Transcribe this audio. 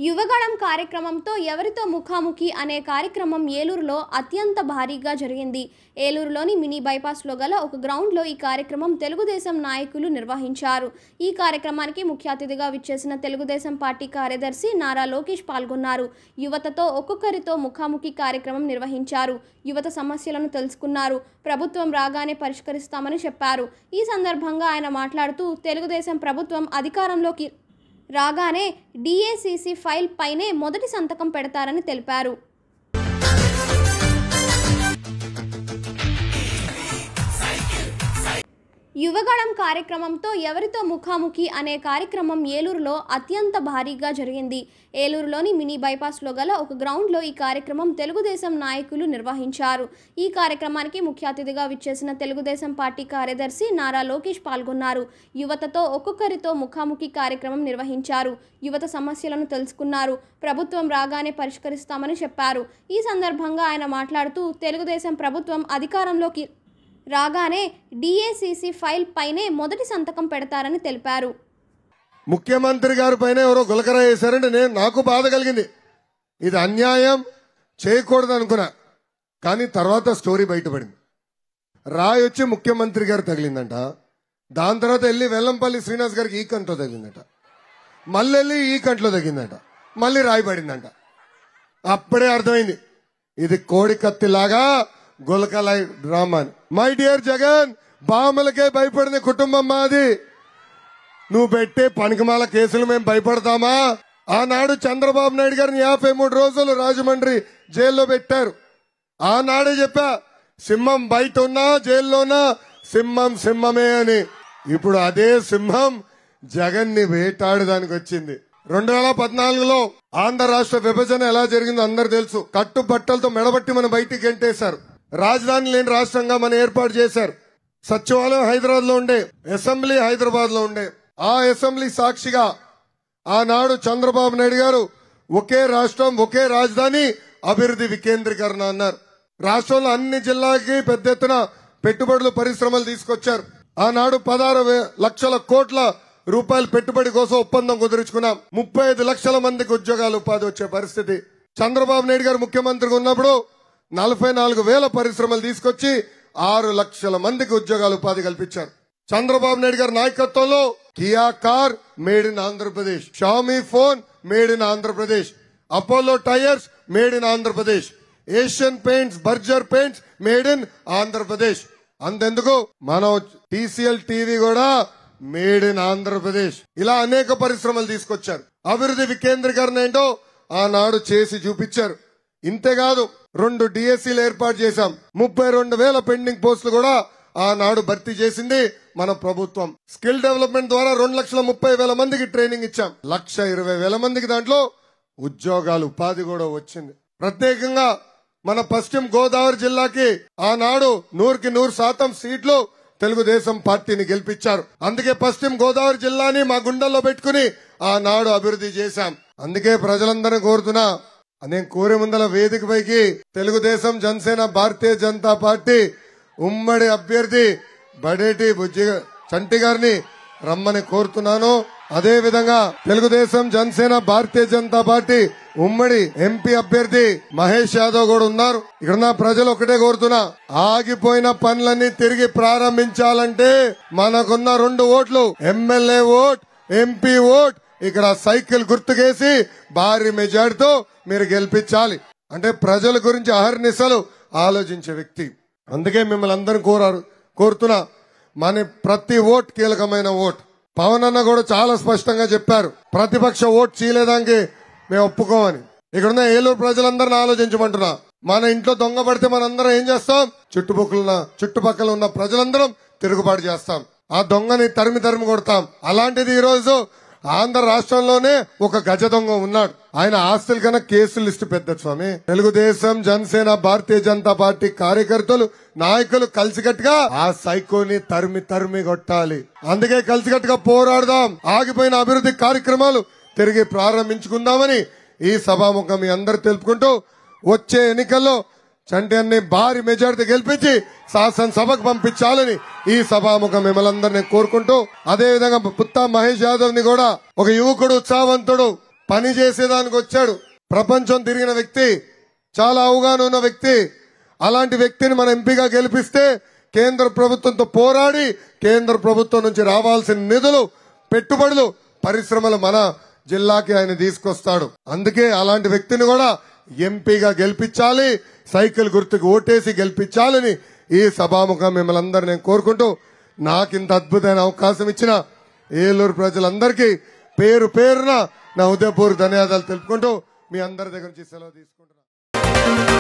యువగళం కార్యక్రమంతో ఎవరితో ముఖాముఖి అనే కార్యక్రమం ఏలూరులో అత్యంత భారీగా జరిగింది. ఏలూరులోని మినీ బైపాస్లో గల ఒక గ్రౌండ్లో ఈ కార్యక్రమం తెలుగుదేశం నాయకులు నిర్వహించారు. ఈ కార్యక్రమానికి ముఖ్య అతిథిగా విచ్చేసిన తెలుగుదేశం పార్టీ కార్యదర్శి నారా లోకేష్ పాల్గొన్నారు. యువతతో ఒక్కొక్కరితో ముఖాముఖి కార్యక్రమం నిర్వహించారు. యువత సమస్యలను తెలుసుకున్నారు. ప్రభుత్వం రాగానే పరిష్కరిస్తామని చెప్పారు. ఈ సందర్భంగా ఆయన మాట్లాడుతూ తెలుగుదేశం ప్రభుత్వం అధికారంలోకి రాగానే డిఏసిసి ఫైల్ పైనే మొదటి సంతకం పెడతారని తెలిపారు. యువగళం కార్యక్రమంతో ఎవరితో ముఖాముఖి అనే కార్యక్రమం ఏలూరులో అత్యంత భారీగా జరిగింది. ఏలూరులోని మినీ బైపాస్లో గల ఒక గ్రౌండ్లో ఈ కార్యక్రమం తెలుగుదేశం నాయకులు నిర్వహించారు. ఈ కార్యక్రమానికి ముఖ్య అతిథిగా విచ్చేసిన తెలుగుదేశం పార్టీ కార్యదర్శి నారా లోకేష్ పాల్గొన్నారు. యువతతో ఒక్కొక్కరితో ముఖాముఖి కార్యక్రమం నిర్వహించారు. యువత సమస్యలను తెలుసుకున్నారు. ప్రభుత్వం రాగానే పరిష్కరిస్తామని చెప్పారు. ఈ సందర్భంగా ఆయన మాట్లాడుతూ తెలుగుదేశం ప్రభుత్వం అధికారంలోకి రాగానే డిఏసిసి ఫైల్ పైనే మొదటి సంతకం పెడతారని తెలిపారు. ముఖ్యమంత్రి గారి పైన ఎవరో గులకర వేశారంటే నాకు బాధ కలిగింది. ఇది అన్యాయం, చేయకూడదు అనుకున్నా. కానీ తర్వాత స్టోరీ బయటపడింది. రాయి వచ్చి ముఖ్యమంత్రి గారు తగిలిందంట. దాని తర్వాత వెళ్ళి వెల్లంపల్లి శ్రీనివాస్ గారికి ఈ కంట్లో తగిలిందట. మళ్ళీ వెళ్ళి ఈ కంట్లో తగిలిందట. మళ్ళీ రాయి పడిందంట. అప్పుడే అర్థమైంది ఇది కోడి కత్తిలాగా గులకలై డ్రామా. మై డియర్ జగన్, బామలకే భయపడిన కుటుంబం మాది. నువ్వు పెట్టే పనికిమాల కేసులు మేము భయపడతామా? ఆనాడు చంద్రబాబు నాయుడు గారిని 53 రోజులు రాజమండ్రి జైల్లో పెట్టారు. ఆనాడే చెప్పా, సింహం బయట ఉన్నా జైల్లోనా సింహం సింహమే అని. ఇప్పుడు అదే సింహం జగన్ ని వేటాడడానికి వచ్చింది. 2014లో ఆంధ్ర రాష్ట్ర విభజన ఎలా జరిగిందో అందరు తెలుసు. కట్టుబట్టలతో మెడబట్టి మన బయటికి గెంటేశారు. రాజధాని లేని రాష్ట్రంగా మనం ఏర్పాటు చేశారు. సచివాలయం హైదరాబాద్ లో ఉండే, అసెంబ్లీ హైదరాబాద్ లో ఉండే. ఆ అసెంబ్లీ సాక్షిగా ఆనాడు చంద్రబాబు నాయుడు గారు ఒకే రాష్ట్రం ఒకే రాజధాని అభివృద్ధి వికేంద్రీకరణ అన్నారు. రాష్ట్రంలో అన్ని జిల్లాలకి పెద్ద ఎత్తున పెట్టుబడులు పరిశ్రమలు తీసుకొచ్చారు. ఆనాడు 16 లక్షల కోట్ల రూపాయల పెట్టుబడి కోసం ఒప్పందం కుదుర్చుకున్నాం. 35 లక్షల మందికి ఉద్యోగాలు ఉపాధి వచ్చే పరిస్థితి. చంద్రబాబు నాయుడు గారు ముఖ్యమంత్రిగా ఉన్నప్పుడు 44,000 పరిశ్రమలు తీసుకొచ్చి 6 లక్షల మందికి ఉద్యోగాలు ఉపాధి కల్పించారు. చంద్రబాబు నాయుడు గారి నాయకత్వంలో Kia car made in Andhra Pradesh, Xiaomi phone made in Andhra Pradesh, Apollo tyres made in Andhra Pradesh, Asian paints, Berger paints made in Andhra Pradesh. అంతెందుకు మనం టీసీఎల్ టీవీ కూడా మేడ్ ఇన్ ఆంధ్రప్రదేశ్. ఇలా అనేక పరిశ్రమలు తీసుకొచ్చారు. అభివృద్ధి వికేంద్రీకరణ ఏంటో ఆనాడు చేసి చూపించారు. ఇంతేకాదు 2 డిఎస్సీలు ఏర్పాటు చేశాం. 32,000 పెండింగ్ పోస్టులు కూడా ఆనాడు భర్తీ చేసింది మన ప్రభుత్వం. స్కిల్ డెవలప్మెంట్ ద్వారా 2,30,000 మందికి ట్రైనింగ్ ఇచ్చాం. 1,20,000 మందికి దాంట్లో ఉద్యోగాలు ఉపాధి కూడా వచ్చింది. ప్రత్యేకంగా మన పశ్చిమ గోదావరి జిల్లాకి ఆనాడు 100కి 100% సీట్లు తెలుగుదేశం పార్టీని గెలిపించారు. అందుకే పశ్చిమ గోదావరి జిల్లాని మా గుండెల్లో పెట్టుకుని ఆనాడు అభివృద్ధి చేశాం. అందుకే ప్రజలందరినీ కోరుతున్నా, నేను కోరే ముందల వేదిక పైకి తెలుగుదేశం, జనసేన, భారతీయ జనతా పార్టీ ఉమ్మడి అభ్యర్థి బడేటి బుజ్జి చంటి గారిని రమ్మని కోరుతున్నాను. అదే విధంగా తెలుగుదేశం, జనసేన, భారతీయ జనతా పార్టీ ఉమ్మడి ఎంపీ అభ్యర్థి మహేష్ యాదవ్ కూడా ఉన్నారు. ఇక్కడ ప్రజలు ఒకటే కోరుతున్నా, ఆగిపోయిన పనులన్నీ తిరిగి ప్రారంభించాలంటే మనకున్న 2 ఓట్లు, ఎమ్మెల్యే ఓట్, ఎంపీ ఓట్, ఇక్కడ సైకిల్ గుర్తుకేసి భారీ మెజార్టీతో మీరు గెలిపించాలి. అంటే ప్రజల గురించి అహర్నిశలు ఆలోచించే వ్యక్తి. అందుకే మిమ్మల్ని అందరూ కోరుతున్నా, మన ప్రతి ఓట్ కీలకమైన ఓట్. పవన్ అన్న కూడా చాలా స్పష్టంగా చెప్పారు, ప్రతిపక్ష ఓట్ చీలేదానికి మేము ఒప్పుకోమని. ఇక్కడున్న ఏలూరు ప్రజలందరిని ఆలోచించమంటున్నా. మన ఇంట్లో దొంగ పడితే మనందరం ఏం చేస్తాం? చుట్టుపక్కల ఉన్న ప్రజలందరం తిరుగుబాటు చేస్తాం. ఆ దొంగని తరిమి కొడతాం. అలాంటిది ఈ రోజు ఆంధ్ర రాష్ట్రంలోనే ఒక గజ దొంగ ఉన్నాడు. ఆయన ఆస్తుల కన్నా కేసులు లిస్టు పెద్ద స్వామి. తెలుగుదేశం, జనసేన, భారతీయ జనతా పార్టీ కార్యకర్తలు, నాయకులు కలిసికట్టుగా ఆ సైకోని తరిమి కొట్టాలి. అందుకే కలిసికట్టుగా పోరాడదాం. ఆగిపోయిన అభివృద్ధి కార్యక్రమాలు తిరిగి ప్రారంభించుకుందామని ఈ సభాముఖం మీ అందరూ తెలుపుకుంటూ, వచ్చే ఎన్నికల్లో చంటి అన్ని భారీ మెజార్టీ గెలిపించి శాసనసభకు పంపించాలని ఈ సభాముఖం మిమ్మల్ని అందరినీ కోరుకుంటూ, అదే విధంగా పుత్తా మహేష్ యాదవ్ ని కూడా ఒక యువకుడు, ఉత్సాహవంతుడు, పని చేసేదానికి వచ్చాడు. ప్రపంచం తిరిగిన వ్యక్తి, చాలా అవగాహన ఉన్న వ్యక్తి. అలాంటి వ్యక్తిని మన ఎంపీగా గెలిపిస్తే కేంద్ర ప్రభుత్వంతో పోరాడి కేంద్ర ప్రభుత్వం నుంచి రావాల్సిన నిధులు, పెట్టుబడులు, పరిశ్రమలు మన జిల్లాకి ఆయన తీసుకొస్తాడు. అందుకే అలాంటి వ్యక్తిని కూడా ఎంపీగా గెలిపించాలి, సైకిల్ గుర్తుకు ఓటేసి గెలిపించాలని ఈ సభాముఖం మిమ్మల్ని అందరూ నేను కోరుకుంటూ, నాకు ఇంత అద్భుతమైన అవకాశం ఇచ్చిన ఏలూరు ప్రజలందరికీ పేరు పేరున నా హృదయపూర్వక ధన్యవాదాలు తెలుపుకుంటూ మీ అందరి దగ్గర నుంచి సెలవు తీసుకుంటున్నాను.